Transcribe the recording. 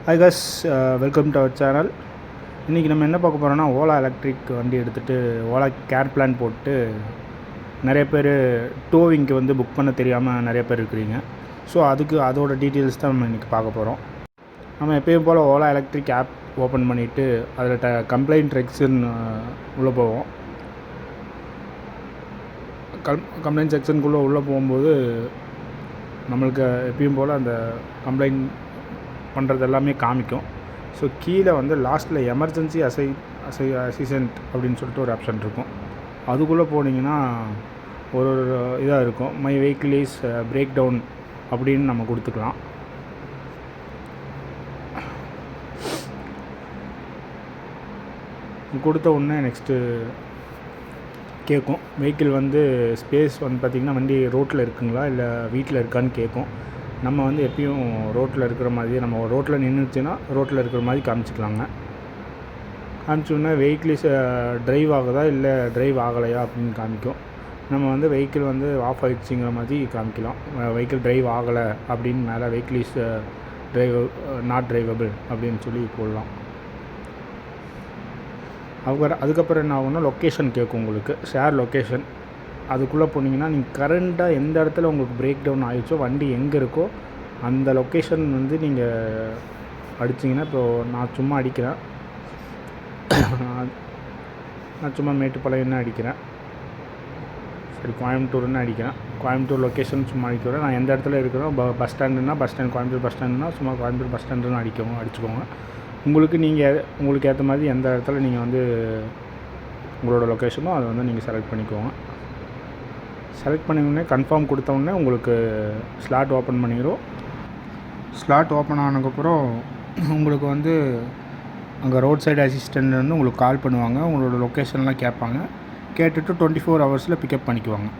Hi guys, welcome to our channel. இன்றைக்கி நம்ம என்ன பார்க்க போகிறோன்னா, ஓலா எலக்ட்ரிக் வண்டி எடுத்துகிட்டு ஓலா கேர் பிளான் போட்டு நிறைய பேர் டோவிங்க்கு வந்து புக் பண்ண தெரியாமல் நிறைய பேர் இருக்கிறீங்க. ஸோ அதோட டீட்டெயில்ஸ் தான் நம்ம இன்றைக்கி பார்க்க போகிறோம். நம்ம எப்பயும் போல் ஓலா எலக்ட்ரிக் ஆப் ஓப்பன் பண்ணிவிட்டு அதில் கம்ப்ளைண்ட் ரெக்ஷன் உள்ளே போவோம். கம்ப்ளைண்ட் செக்ஷனுக்குள்ளே உள்ளே போகும்போது நம்மளுக்கு எப்பயும் போல் அந்த கம்ப்ளைண்ட் பண்ணுறது எல்லாமே காமிக்கும். ஸோ கீழே வந்து லாஸ்ட்டில் எமர்ஜென்சி அசிஸ்டன்ட் அப்படின்னு சொல்லிட்டு ஒரு ஆப்ஷன் இருக்கும். அதுக்குள்ளே போனீங்கன்னா ஒரு இதாக இருக்கும், my vehicle is break down அப்படின்னு நம்ம கொடுத்துக்கலாம். கொடுத்த உடனே நெக்ஸ்ட்டு கேட்கும், வெஹிக்கிள் வந்து ஸ்பேஸ் வந்து பார்த்திங்கன்னா வண்டி ரோட்டில் இருக்குங்களா இல்லை வீட்டில் இருக்கான்னு கேட்கும். நம்ம வந்து எப்பயும் ரோட்டில் இருக்கிற மாதிரியே, நம்ம ரோட்டில் நின்றுச்சுன்னா ரோட்டில் இருக்கிற மாதிரி காமிச்சிக்கலாங்க. காமிச்சோன்னா வெஹிக்கிள் ட்ரைவ் ஆகுதா இல்லை ட்ரைவ் ஆகலையா அப்படின்னு காமிக்கும். நம்ம வந்து வெஹிக்கிள் வந்து ஆஃப் ஆகிடுச்சிங்கிற மாதிரி காமிக்கலாம். வெஹிக்கிள் ட்ரைவ் ஆகலை அப்படின்னு மேலே வெஹிக்கிள் இஸ் நாட் ட்ரைவபிள் அப்படின்னு சொல்லி போடலாம். அதுக்கப்புறம் என்ன ஆகும்னா லொக்கேஷன் கேட்கும், உங்களுக்கு ஷேர் லொக்கேஷன். அதுக்குள்ளே போனீங்கன்னா நீங்கள் கரண்ட்டாக எந்த இடத்துல உங்களுக்கு பிரேக் டவுன் ஆகிடுச்சோ, வண்டி எங்கே இருக்கோ அந்த லொக்கேஷன் வந்து நீங்கள் அடிச்சிங்கன்னா, இப்போது நான் சும்மா அடிக்கிறேன், நான் சும்மா மேட்டுப்பாளையம்னு அடிக்கிறேன், சரி கோயம்புத்தூர்னு அடிக்கிறேன், கோயம்புத்தூர் லொக்கேஷன் சும்மா அடிக்கிறேன். நான் எந்த இடத்துல இருக்கிறோம், பஸ் ஸ்டாண்டுன்னா பஸ் ஸ்டாண்ட், கோயம்புத்தூர் பஸ் ஸ்டாண்டுனா சும்மா கோயம்புத்தூர் பஸ் ஸ்டாண்டுன்னு அடிச்சுக்கோங்க. உங்களுக்கு ஏற்ற மாதிரி எந்த இடத்துல நீங்கள் வந்து உங்களோட லொக்கேஷனோ அதை வந்து நீங்கள் செலக்ட் பண்ணிக்கோங்க. செலக்ட் பண்ணிங்கன்னே கன்ஃபார்ம் கொடுத்தோடனே உங்களுக்கு ஸ்லாட் ஓப்பன் பண்ணிடும். ஸ்லாட் ஓப்பன் ஆனதுக்கப்புறம் உங்களுக்கு வந்து அங்கே ரோட் சைடு அசிஸ்டன்ட் வந்து உங்களுக்கு கால் பண்ணுவாங்க. உங்களோட லொக்கேஷன்லாம் கேட்பாங்க. கேட்டுட்டு 24 ஹவர்ஸில் பிக்கப் பண்ணிக்குவாங்க.